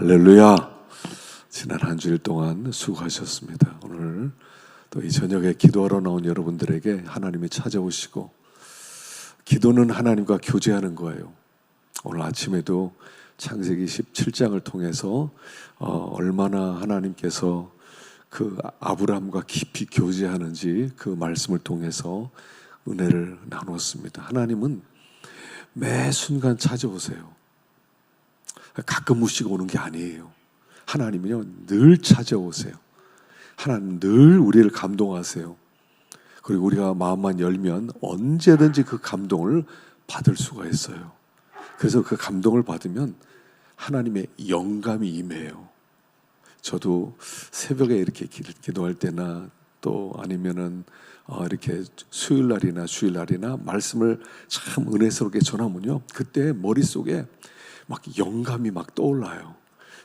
할렐루야. 지난 한 주일 동안 수고하셨습니다. 오늘 또 이 저녁에 기도하러 나온 여러분들에게 하나님이 찾아오시고, 기도는 하나님과 교제하는 거예요. 오늘 아침에도 창세기 17장을 통해서 얼마나 하나님께서 그 아브라함과 깊이 교제하는지 그 말씀을 통해서 은혜를 나눴습니다. 하나님은 매 순간 찾아오세요. 가끔씩 오는 게 아니에요. 하나님은요, 늘 찾아오세요. 하나님 늘 우리를 감동하세요. 그리고 우리가 마음만 열면 언제든지 그 감동을 받을 수가 있어요. 그래서 그 감동을 받으면 하나님의 영감이 임해요. 저도 새벽에 이렇게 기도할 때나 또 아니면은 이렇게 수요일날이나 주일날이나 말씀을 참 은혜스럽게 전하면요, 그때 머릿속에 막 영감이 막 떠올라요.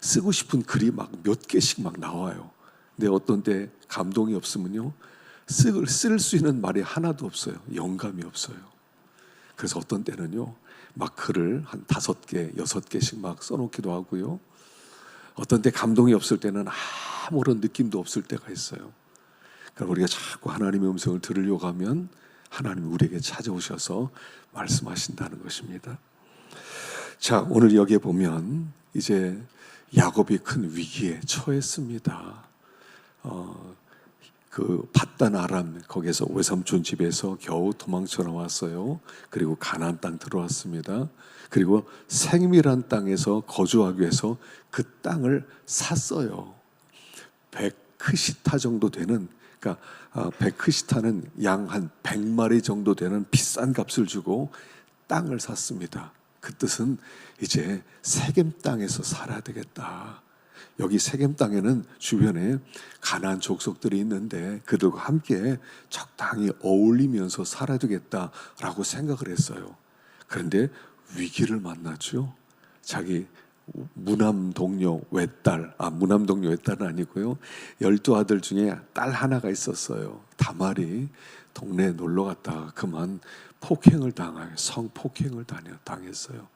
쓰고 싶은 글이 막 몇 개씩 막 나와요. 근데 어떤 때 감동이 없으면요, 쓸 수 있는 말이 하나도 없어요. 영감이 없어요. 그래서 어떤 때는요, 막 글을 한 5개, 6개씩 막 써놓기도 하고요. 어떤 때 감동이 없을 때는 아무런 느낌도 없을 때가 있어요. 그러니까 우리가 자꾸 하나님의 음성을 들으려고 하면 하나님이 우리에게 찾아오셔서 말씀하신다는 것입니다. 자, 오늘 여기에 보면 이제 야곱이 큰 위기에 처했습니다. 그 밧단 아람, 거기에서 외삼촌 집에서 겨우 도망쳐 나왔어요. 그리고 가나안 땅 들어왔습니다. 그리고 생밀한 땅에서 거주하기 위해서 그 땅을 샀어요. 100크시타 정도 되는, 그러니까 100크시타는 양 한 100마리 정도 되는 비싼 값을 주고 땅을 샀습니다. 그 뜻은 이제 세겜 땅에서 살아야 되겠다. 여기 세겜 땅에는 주변에 가나안 족속들이 있는데 그들과 함께 적당히 어울리면서 살아야 되겠다라고 생각을 했어요. 그런데 위기를 만났죠. 자기 무남 동료 외딸, 무남 동료 외딸은 아니고요, 12아들 중에 딸 하나가 있었어요. 다말이 동네에 놀러 갔다가 그만 폭행을 당하여 성폭행을 당했어요.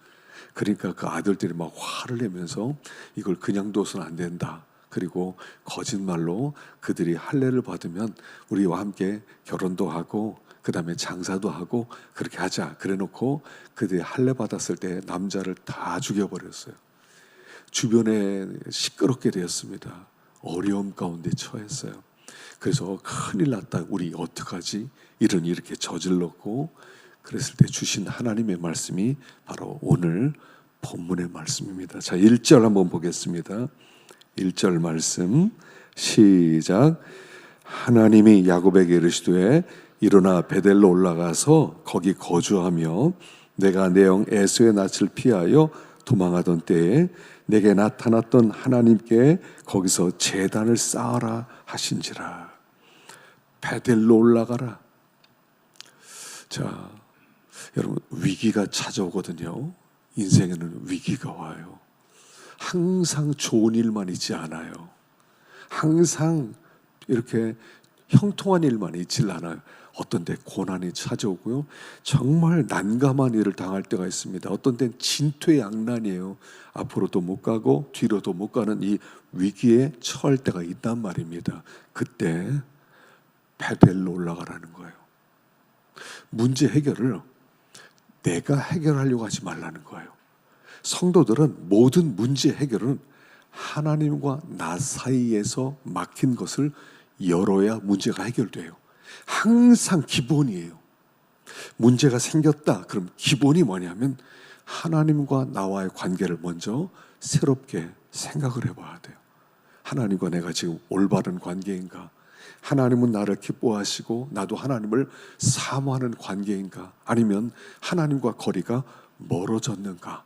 그러니까 그 아들들이 막 화를 내면서 이걸 그냥 둬서는 안 된다. 그리고 거짓말로 그들이 할례를 받으면 우리와 함께 결혼도 하고 그 다음에 장사도 하고 그렇게 하자. 그래 놓고 그들이 할례 받았을 때 남자를 다 죽여버렸어요. 주변에 시끄럽게 되었습니다. 어려움 가운데 처했어요. 그래서 큰일 났다. 우리 어떡하지? 일은 이렇게 저질렀고, 그랬을 때 주신 하나님의 말씀이 바로 오늘 본문의 말씀입니다. 자, 1절 한번 보겠습니다. 1절 말씀 시작. 하나님이 야곱에게 이르시되 일어나 베델로 올라가서 거기 거주하며 내가 내 영 에서의 낯을 피하여 도망하던 때에 내게 나타났던 하나님께 거기서 제단을 쌓아라 하신지라. 베델로 올라가라. 자, 여러분, 위기가 찾아오거든요. 인생에는 위기가 와요. 항상 좋은 일만 있지 않아요. 항상 이렇게 형통한 일만 있질 않아요. 어떤 때 고난이 찾아오고요, 정말 난감한 일을 당할 때가 있습니다. 어떤 때는 진퇴양난이에요. 앞으로도 못 가고 뒤로도 못 가는 이 위기에 처할 때가 있단 말입니다. 그때 베델로 올라가라는 거예요. 문제 해결을 내가 해결하려고 하지 말라는 거예요. 성도들은 모든 문제 해결은 하나님과 나 사이에서 막힌 것을 열어야 문제가 해결돼요. 항상 기본이에요. 문제가 생겼다. 그럼 기본이 뭐냐면 하나님과 나와의 관계를 먼저 새롭게 생각을 해봐야 돼요. 하나님과 내가 지금 올바른 관계인가? 하나님은 나를 기뻐하시고 나도 하나님을 사모하는 관계인가? 아니면 하나님과 거리가 멀어졌는가?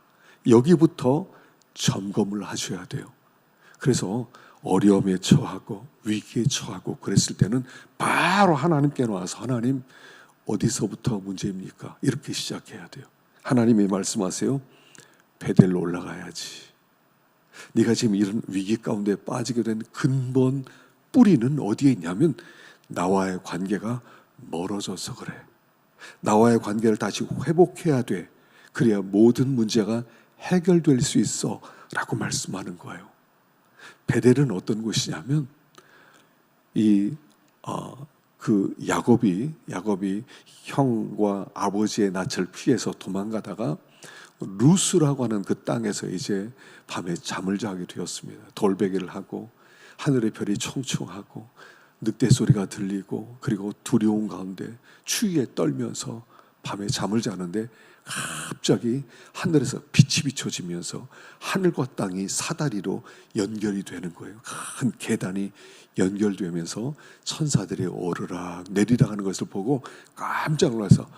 여기부터 점검을 하셔야 돼요. 그래서 어려움에 처하고 위기에 처하고 그랬을 때는 바로 하나님께 나와서 하나님, 어디서부터 문제입니까? 이렇게 시작해야 돼요. 하나님이 말씀하세요. 베델로 올라가야지. 네가 지금 이런 위기 가운데 빠지게 된 근본 뿌리는 어디에 있냐면 나와의 관계가 멀어져서 그래. 나와의 관계를 다시 회복해야 돼. 그래야 모든 문제가 해결될 수 있어 라고 말씀하는 거예요. 베델은 어떤 곳이냐면 그 야곱이 형과 아버지의 낯을 피해서 도망가다가 루스라고 하는 그 땅에서 이제 밤에 잠을 자게 되었습니다. 돌베개를 하고 하늘의 별이 총총하고 늑대 소리가 들리고 그리고 두려움 가운데 추위에 떨면서 밤에 잠을 자는데 갑자기 하늘에서 빛이 비춰지면서 하늘과 땅이 사다리로 연결이 되는 거예요. 큰 계단이 연결되면서 천사들이 오르락 내리락 하는 것을 보고 깜짝 놀라서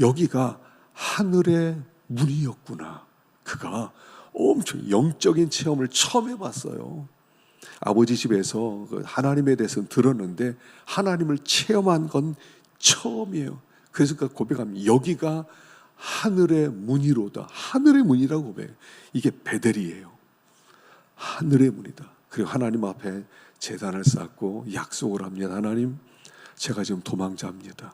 여기가 하늘의 문이었구나. 그가 엄청 영적인 체험을 처음 해봤어요. 아버지 집에서 하나님에 대해서는 들었는데 하나님을 체험한 건 처음이에요. 그래서 그 고백하면 여기가 하늘의 문이로다. 하늘의 문이라고 고백해요. 이게 베델이에요. 하늘의 문이다. 그리고 하나님 앞에 제단을 쌓고 약속을 합니다. 하나님, 제가 지금 도망자입니다.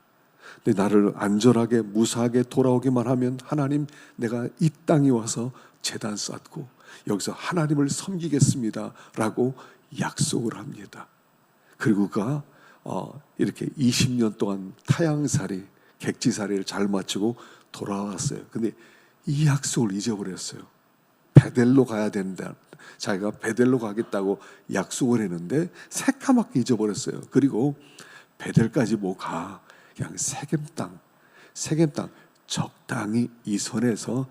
근데 나를 안전하게 무사하게 돌아오기만 하면 하나님, 내가 이 땅에 와서 제단 쌓고 여기서 하나님을 섬기겠습니다 라고 약속을 합니다. 그리고 그가 이렇게 20년 동안 타향살이 객지살이를 잘 마치고 돌아왔어요. 근데 이 약속을 잊어버렸어요. 베델로 가야 된다. 자기가 베델로 가겠다고 약속을 했는데 새까맣게 잊어버렸어요. 그리고 베델까지 뭐 가. 그냥 세겜 땅 적당히 이 선에서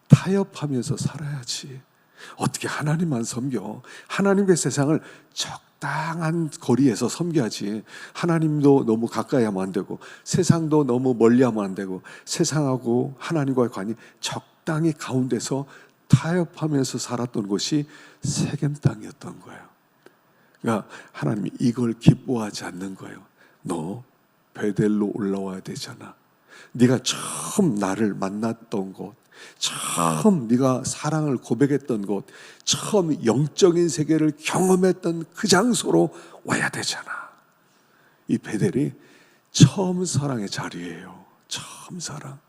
타협하면서 살아야지. 어떻게 하나님만 섬겨? 하나님의 세상을 적당한 거리에서 섬겨야지. 하나님도 너무 가까이 하면 안 되고 세상도 너무 멀리 하면 안 되고 세상하고 하나님과의 관이 적당히 가운데서 타협하면서 살았던 곳이 세겜 땅이었던 거예요. 그러니까 하나님이 이걸 기뻐하지 않는 거예요. 너 베델로 올라와야 되잖아. 네가 처음 나를 만났던 곳, 처음 네가 사랑을 고백했던 곳, 처음 영적인 세계를 경험했던 그 장소로 와야 되잖아. 이 베델이 처음 사랑의 자리예요. 처음 사랑.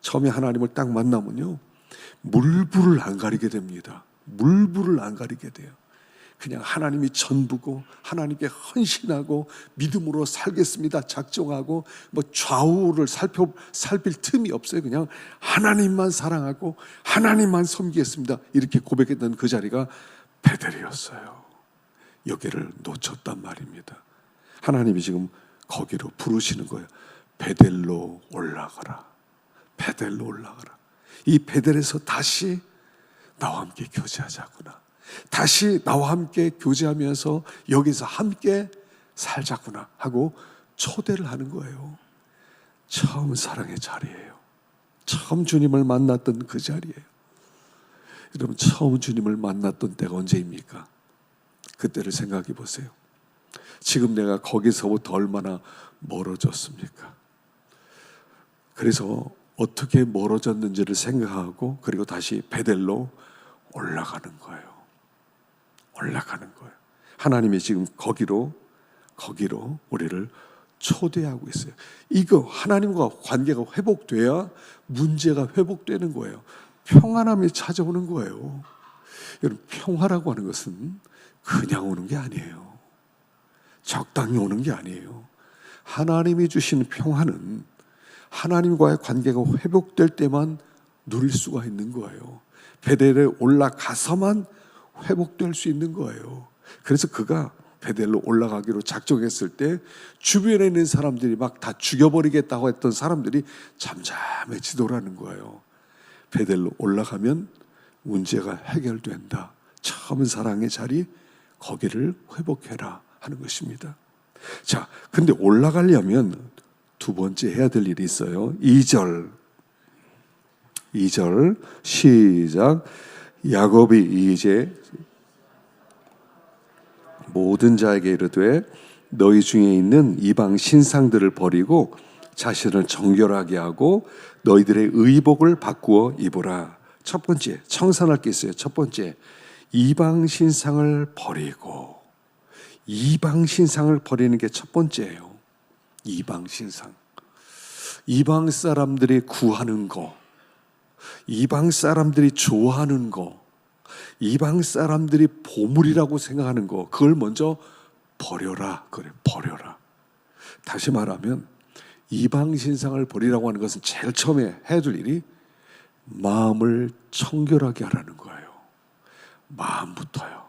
처음에 하나님을 딱 만나면요, 물불을 안 가리게 됩니다. 물불을 안 가리게 돼요. 그냥 하나님이 전부고 하나님께 헌신하고 믿음으로 살겠습니다 작정하고 뭐 좌우를 살필 틈이 없어요. 그냥 하나님만 사랑하고 하나님만 섬기겠습니다 이렇게 고백했던 그 자리가 베델이었어요. 여기를 놓쳤단 말입니다. 하나님이 지금 거기로 부르시는 거예요. 베델로 올라가라. 베델로 올라가라. 이 베델에서 다시 나와 함께 교제하자구나. 다시 나와 함께 교제하면서 여기서 함께 살자구나 하고 초대를 하는 거예요. 처음 사랑의 자리예요. 처음 주님을 만났던 그 자리예요. 여러분, 처음 주님을 만났던 때가 언제입니까? 그때를 생각해 보세요. 지금 내가 거기서부터 얼마나 멀어졌습니까? 그래서 어떻게 멀어졌는지를 생각하고 그리고 다시 베델로 올라가는 거예요. 올라가는 거예요. 하나님이 지금 거기로 우리를 초대하고 있어요. 이거 하나님과 관계가 회복돼야 문제가 회복되는 거예요. 평안함이 찾아오는 거예요. 여러분, 평화라고 하는 것은 그냥 오는 게 아니에요. 적당히 오는 게 아니에요. 하나님이 주시는 평화는 하나님과의 관계가 회복될 때만 누릴 수가 있는 거예요. 베델에 올라가서만 회복될 수 있는 거예요. 그래서 그가 베델로 올라가기로 작정했을 때 주변에 있는 사람들이 막 다 죽여버리겠다고 했던 사람들이 잠잠해지더라는 거예요. 베델로 올라가면 문제가 해결된다. 처음 사랑의 자리, 거기를 회복해라 하는 것입니다. 자, 근데 올라가려면 두 번째 해야 될 일이 있어요. 2절 시작. 야곱이 이제 모든 자에게 이르되 너희 중에 있는 이방 신상들을 버리고 자신을 정결하게 하고 너희들의 의복을 바꾸어 입으라. 첫 번째, 청산할 게 있어요. 첫 번째, 이방 신상을 버리고. 이방 신상을 버리는 게 첫 번째예요. 이방 신상. 이방 사람들이 구하는 거, 이방 사람들이 좋아하는 거, 이방 사람들이 보물이라고 생각하는 거, 그걸 먼저 버려라. 그래, 버려라. 다시 말하면 이방 신상을 버리라고 하는 것은 제일 처음에 해야 될 일이 마음을 청결하게 하라는 거예요. 마음부터요.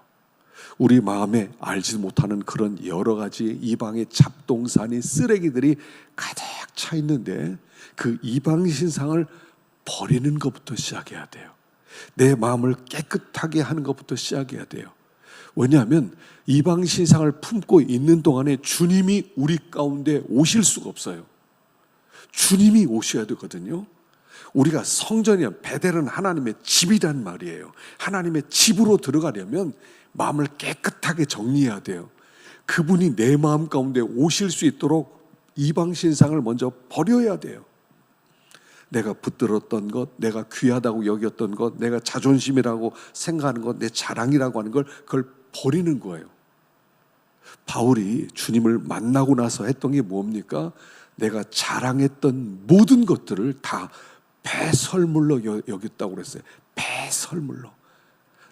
우리 마음에 알지 못하는 그런 여러 가지 이방의 잡동사니 쓰레기들이 가득 차 있는데 그 이방 신상을 버리는 것부터 시작해야 돼요. 내 마음을 깨끗하게 하는 것부터 시작해야 돼요. 왜냐하면 이방 신상을 품고 있는 동안에 주님이 우리 가운데 오실 수가 없어요. 주님이 오셔야 되거든요. 우리가 성전이란 베델은 하나님의 집이란 말이에요. 하나님의 집으로 들어가려면 마음을 깨끗하게 정리해야 돼요. 그분이 내 마음 가운데 오실 수 있도록 이방 신상을 먼저 버려야 돼요. 내가 붙들었던 것, 내가 귀하다고 여겼던 것, 내가 자존심이라고 생각하는 것, 내 자랑이라고 하는 걸 그걸 버리는 거예요. 바울이 주님을 만나고 나서 했던 게 뭡니까? 내가 자랑했던 모든 것들을 다 배설물로 여겼다고 그랬어요. 배설물로.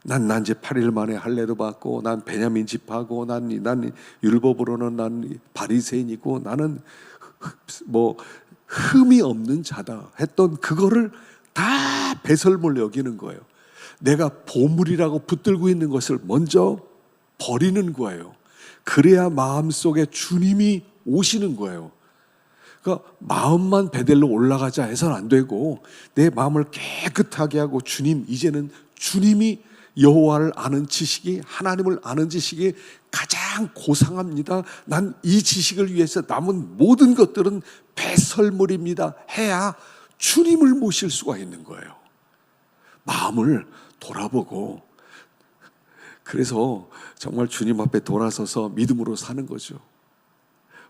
난 이제 8일 만에 할례도 받고, 난 베냐민 집하고, 난 율법으로는 난 바리새인이고, 나는 뭐 흠이 없는 자다 했던 그거를 다 배설물로 여기는 거예요. 내가 보물이라고 붙들고 있는 것을 먼저 버리는 거예요. 그래야 마음속에 주님이 오시는 거예요. 그러니까 마음만 베델로 올라가자 해서는 안 되고 내 마음을 깨끗하게 하고 주님, 이제는 주님이 여호와를 아는 지식이, 하나님을 아는 지식이 가장 고상합니다. 난 이 지식을 위해서 남은 모든 것들은 배설물입니다 해야 주님을 모실 수가 있는 거예요. 마음을 돌아보고, 그래서 정말 주님 앞에 돌아서서 믿음으로 사는 거죠.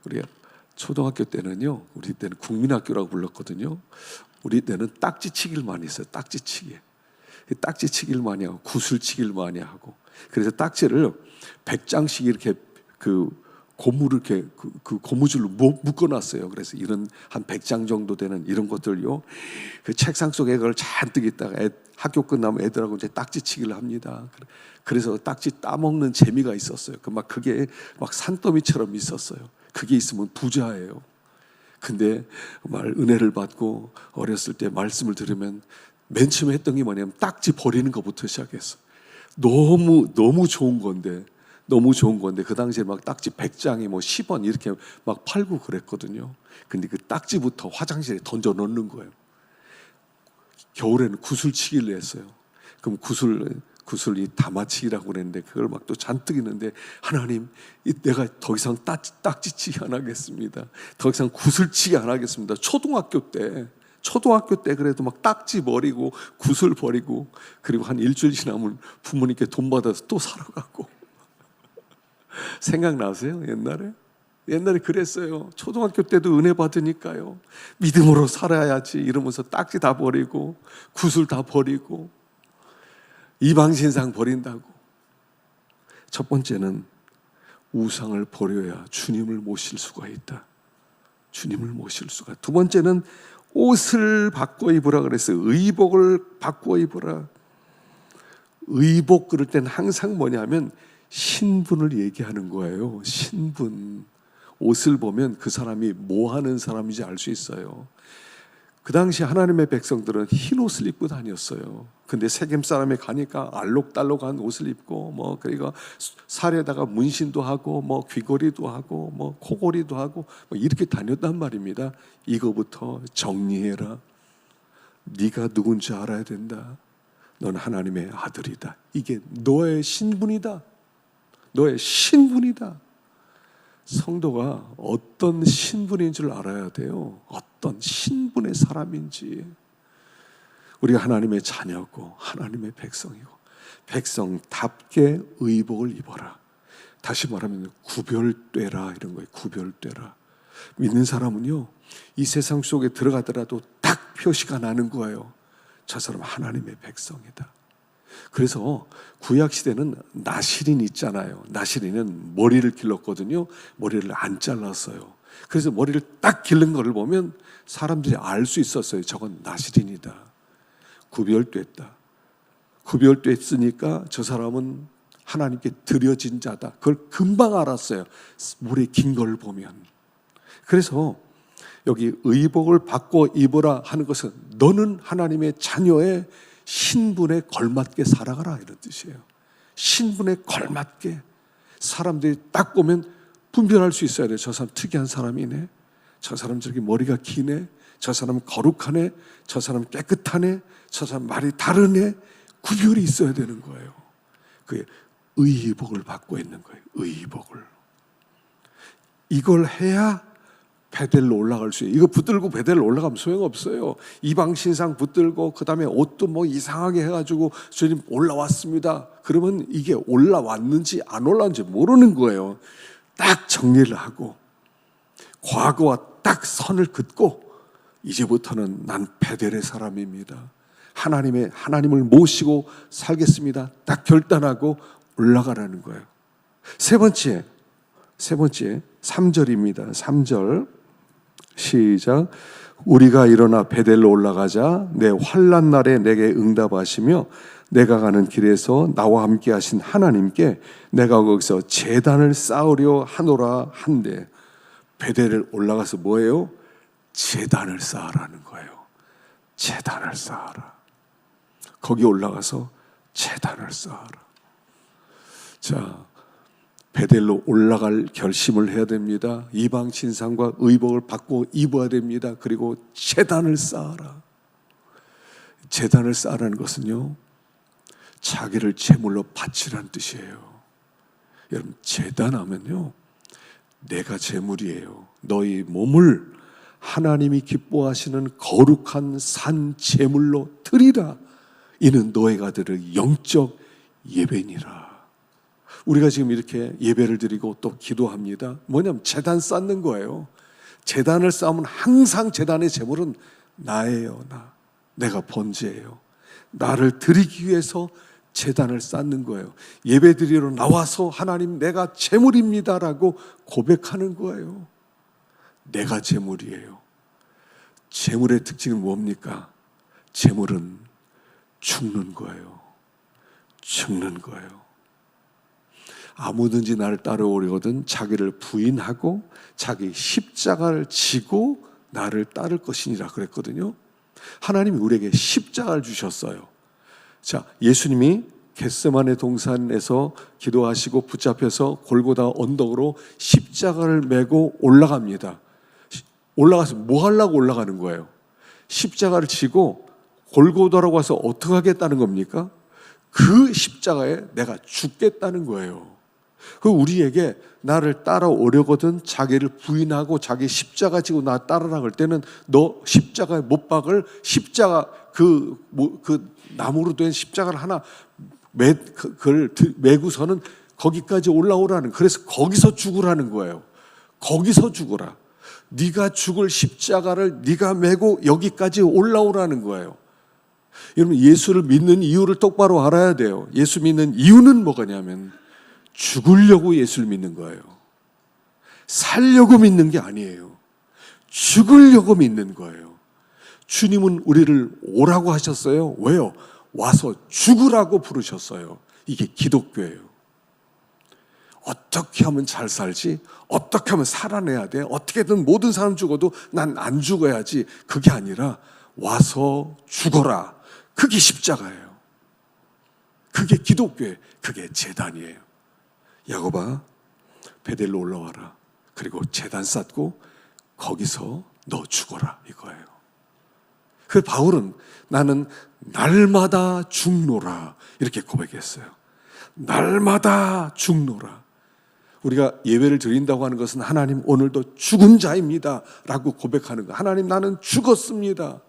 우리가 초등학교 때는요, 우리 때는 국민학교라고 불렀거든요. 우리 때는 딱지치기를 많이 했어요. 딱지치기를 많이 하고 구슬치기를 많이 하고, 그래서 딱지를 100장씩 이렇게 그 고무를 이렇게 그 고무줄로 묶어놨어요. 그래서 이런 한 100장 정도 되는 이런 것들요, 그 책상 속에 그걸 잔뜩 있다가 학교 끝나면 애들하고 이제 딱지치기를 합니다. 그래서 딱지 따먹는 재미가 있었어요. 그게 막 산더미처럼 있었어요. 그게 있으면 부자예요. 근데 은혜를 받고 어렸을 때 말씀을 들으면 맨 처음에 했던 게 뭐냐면 딱지 버리는 것부터 시작했어. 너무 좋은 건데 그 당시에 막 딱지 100장이 뭐 10원 이렇게 막 팔고 그랬거든요. 근데 그 딱지부터 화장실에 던져 넣는 거예요. 겨울에는 구슬치기를 했어요. 그럼 구슬이 담아치기라고 그랬는데 그걸 막 또 잔뜩 있는데, 하나님, 내가 더 이상 딱지치기 안 하겠습니다. 더 이상 구슬치기 안 하겠습니다. 초등학교 때 그래도 막 딱지 버리고 구슬 버리고, 그리고 한 일주일 지나면 부모님께 돈 받아서 또 사러 가고. 생각나세요? 옛날에 그랬어요. 초등학교 때도 은혜 받으니까요, 믿음으로 살아야지 이러면서 딱지 다 버리고 구슬 다 버리고 이방신상 버린다고. 첫 번째는 우상을 버려야 주님을 모실 수가 있다. 주님을 모실 수가. 두 번째는 옷을 바꿔 입으라 그랬어요. 의복을 바꿔 입으라. 의복 그럴 때는 항상 뭐냐면 신분을 얘기하는 거예요. 신분. 옷을 보면 그 사람이 뭐 하는 사람인지 알 수 있어요. 그 당시 하나님의 백성들은 흰 옷을 입고 다녔어요. 근데 세겜 사람에 가니까 알록달록한 옷을 입고 그리고 살에다가 문신도 하고 귀걸이도 하고 코걸이도 하고 이렇게 다녔단 말입니다. 이거부터 정리해라. 네가 누군지 알아야 된다. 넌 하나님의 아들이다. 이게 너의 신분이다. 너의 신분이다. 성도가 어떤 신분인 줄 알아야 돼요. 어떤 신분의 사람인지. 우리가 하나님의 자녀고 하나님의 백성이고, 백성답게 의복을 입어라. 다시 말하면 구별되라, 이런 거예요. 구별되라. 믿는 사람은요, 이 세상 속에 들어가더라도 딱 표시가 나는 거예요. 저 사람 하나님의 백성이다. 그래서 구약시대는 나시린 있잖아요. 나시린은 머리를 길렀거든요. 머리를 안 잘랐어요. 그래서 머리를 딱 기른 거를 보면 사람들이 알 수 있었어요. 저건 나시린이다. 구별됐다. 구별됐으니까 저 사람은 하나님께 드려진 자다. 그걸 금방 알았어요. 물에 긴 걸 보면. 그래서 여기 의복을 받고 입으라 하는 것은 너는 하나님의 자녀의 신분에 걸맞게 살아가라 이런 뜻이에요. 신분에 걸맞게. 사람들이 딱 보면 분별할 수 있어야 돼요. 저 사람 특이한 사람이네. 저 사람 저렇게 머리가 기네. 저 사람 거룩하네. 저 사람 깨끗하네. 저 사람 말이 다르네. 구별이 있어야 되는 거예요. 그게 의복을 받고 있는 거예요. 의복을. 이걸 해야 베델로 올라갈 수 있어요. 이거 붙들고 베델로 올라가면 소용없어요. 이방 신상 붙들고 그다음에 옷도 뭐 이상하게 해가지고 주님 올라왔습니다. 그러면 이게 올라왔는지 안 올라왔는지 모르는 거예요. 딱 정리를 하고 과거와 딱 선을 긋고 이제부터는 난 베델의 사람입니다. 하나님을 모시고 살겠습니다. 딱 결단하고 올라가라는 거예요. 세 번째 3절입니다. 3절 시작. 우리가 일어나 베델로 올라가자 내 환난 날에 내게 응답하시며 내가 가는 길에서 나와 함께 하신 하나님께 내가 거기서 제단을 쌓으려 하노라 한데, 베델을 올라가서 뭐예요? 제단을 쌓으라는 거예요. 제단을 쌓아라. 거기 올라가서 제단을 쌓아라. 자, 베델로 올라갈 결심을 해야 됩니다. 이방 신상과 의복을 받고 입어야 됩니다. 그리고 제단을 쌓아라. 제단을 쌓으라는 것은요, 자기를 제물로 바치라는 뜻이에요. 여러분, 제단하면요, 내가 제물이에요. 너희 몸을 하나님이 기뻐하시는 거룩한 산 제물로 드리라. 이는 너희가 드릴 영적 예배니라. 우리가 지금 이렇게 예배를 드리고 또 기도합니다. 뭐냐면 제단 쌓는 거예요. 제단을 쌓으면 항상 제단의 제물은 나예요. 내가 번제예요. 나를 드리기 위해서 제단을 쌓는 거예요. 예배 드리러 나와서 하나님 내가 제물입니다라고 고백하는 거예요. 내가 제물이에요. 제물의 특징은 뭡니까? 제물은 죽는 거예요. 죽는 거예요. 아무든지 나를 따라오려거든 자기를 부인하고 자기 십자가를 지고 나를 따를 것이니라 그랬거든요. 하나님이 우리에게 십자가를 주셨어요. 자, 예수님이 겟세마네 동산에서 기도하시고 붙잡혀서 골고다 언덕으로 십자가를 메고 올라갑니다. 올라가서 뭐 하려고 올라가는 거예요? 십자가를 지고 골고다라고 와서 어떻게 하겠다는 겁니까? 그 십자가에 내가 죽겠다는 거예요. 그 우리에게 나를 따라오려거든 자기를 부인하고 자기 십자가 지고 나 따르라 그럴 때는 너 십자가에 못 박을 십자가 그 나무로 된 십자가를 하나 그걸 메고서는 거기까지 올라오라는, 그래서 거기서 죽으라는 거예요. 거기서 죽으라. 네가 죽을 십자가를 네가 메고 여기까지 올라오라는 거예요. 여러분, 예수를 믿는 이유를 똑바로 알아야 돼요. 예수 믿는 이유는 뭐냐면 죽으려고 예수를 믿는 거예요. 살려고 믿는 게 아니에요. 죽으려고 믿는 거예요. 주님은 우리를 오라고 하셨어요. 왜요? 와서 죽으라고 부르셨어요. 이게 기독교예요. 어떻게 하면 잘 살지? 어떻게 하면 살아내야 돼? 어떻게든 모든 사람 죽어도 난 안 죽어야지. 그게 아니라 와서 죽어라. 그게 십자가예요. 그게 기독교예요. 그게 제단이에요. 야곱아, 베델로 올라와라. 그리고 제단 쌓고 거기서 너 죽어라 이거예요. 그 바울은 나는 날마다 죽노라 이렇게 고백했어요. 날마다 죽노라. 우리가 예배를 드린다고 하는 것은 하나님 오늘도 죽은 자입니다 라고 고백하는 거예요. 하나님 나는 죽었습니다.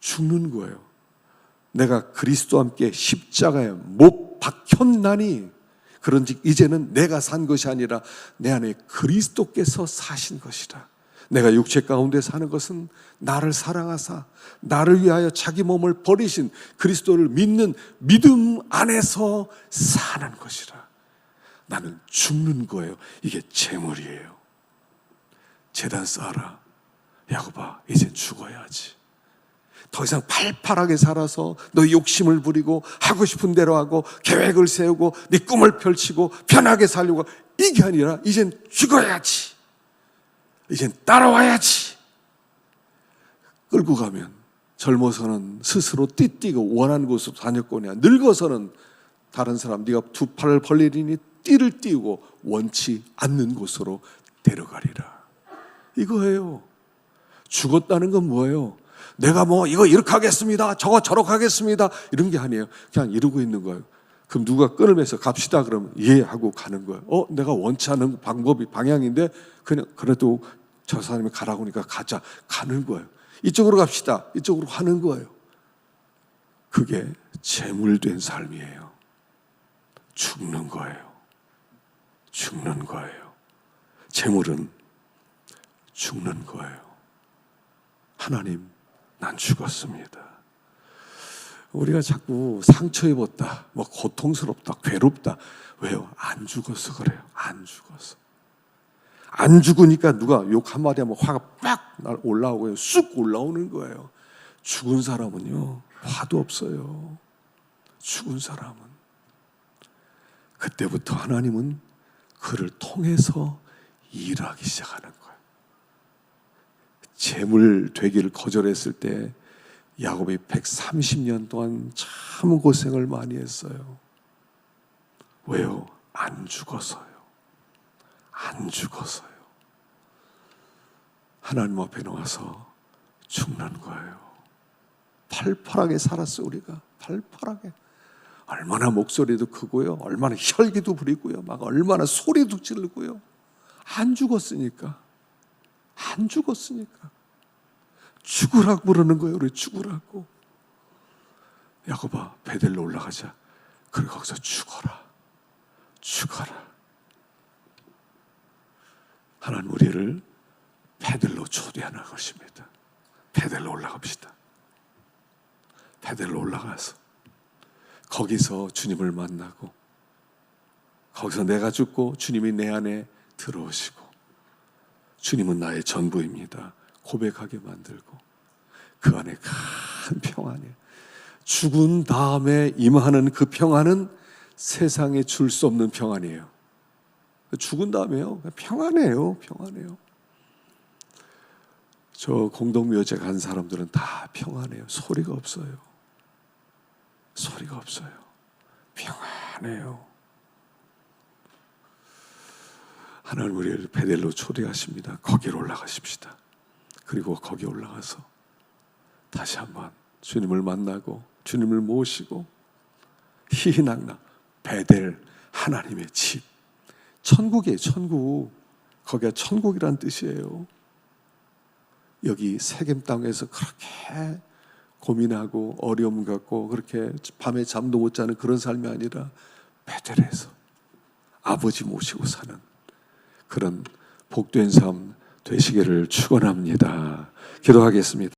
죽는 거예요. 내가 그리스도와 함께 십자가에 못 박혔나니 그런즉 이제는 내가 산 것이 아니라 내 안에 그리스도께서 사신 것이라. 내가 육체 가운데 사는 것은 나를 사랑하사 나를 위하여 자기 몸을 버리신 그리스도를 믿는 믿음 안에서 사는 것이라. 나는 죽는 거예요. 이게 제물이에요. 제단 쌓아라. 야곱아, 이제 죽어야지. 더 이상 팔팔하게 살아서 너 욕심을 부리고 하고 싶은 대로 하고 계획을 세우고 네 꿈을 펼치고 편하게 살려고, 이게 아니라 이젠 죽어야지, 이젠 따라와야지. 끌고 가면 젊어서는 스스로 띠뛰고 원하는 곳으로 다녔거냐, 늙어서는 다른 사람 네가 두 팔을 벌리니 띠를 띄우고 원치 않는 곳으로 데려가리라. 이거예요. 죽었다는 건 뭐예요? 내가 뭐 이거 이렇게 하겠습니다, 저거 저렇게 하겠습니다, 이런 게 아니에요. 그냥 이러고 있는 거예요. 그럼 누가 끈을 매서 갑시다 그러면 예 하고 가는 거예요. 내가 원치 않은 방법이 방향인데 그냥 그래도 저 사람이 가라고 하니까 가자, 가는 거예요. 이쪽으로 갑시다, 이쪽으로 하는 거예요. 그게 재물된 삶이에요. 죽는 거예요. 죽는 거예요. 재물은 죽는 거예요. 하나님, 난 죽었습니다. 우리가 자꾸 상처 입었다, 뭐 고통스럽다, 괴롭다. 왜요? 안 죽어서 그래요. 안 죽어서. 안 죽으니까 누가 욕 한마디 하면 화가 빡 올라오고요. 쑥 올라오는 거예요. 죽은 사람은요, 화도 없어요. 죽은 사람은. 그때부터 하나님은 그를 통해서 일하기 시작하는 거예요. 재물 되기를 거절했을 때 야곱이 130년 동안 참 고생을 많이 했어요. 왜요? 안 죽어서요. 안 죽어서요. 하나님 앞에 나와서 죽는 거예요. 팔팔하게 살았어요. 우리가 팔팔하게. 얼마나 목소리도 크고요, 얼마나 혈기도 부리고요, 막 얼마나 소리도 지르고요. 안 죽었으니까. 안 죽었으니까. 죽으라고 부르는 거예요. 우리 죽으라고. 야곱아, 베델로 올라가자. 그리고 거기서 죽어라. 죽어라. 하나님 우리를 베델로 초대하는 것입니다. 베델로 올라갑시다. 베델로 올라가서 거기서 주님을 만나고, 거기서 내가 죽고 주님이 내 안에 들어오시고, 주님은 나의 전부입니다 고백하게 만들고, 그 안에 큰 평안이에요. 죽은 다음에 임하는 그 평안은 세상에 줄 수 없는 평안이에요. 죽은 다음에요, 평안해요. 평안해요. 저 공동묘제 간 사람들은 다 평안해요. 소리가 없어요. 소리가 없어요. 평안해요. 하나님 우리를 베델로 초대하십니다. 거기로 올라가십시다. 그리고 거기 올라가서 다시 한번 주님을 만나고 주님을 모시고, 희희낙낙 베델, 하나님의 집, 천국이에요. 천국. 거기가 천국이란 뜻이에요. 여기 세겜 땅에서 그렇게 고민하고 어려움 갖고 그렇게 밤에 잠도 못 자는 그런 삶이 아니라 베델에서 아버지 모시고 사는 그런 복된 삶 되시기를 축원합니다. 기도하겠습니다.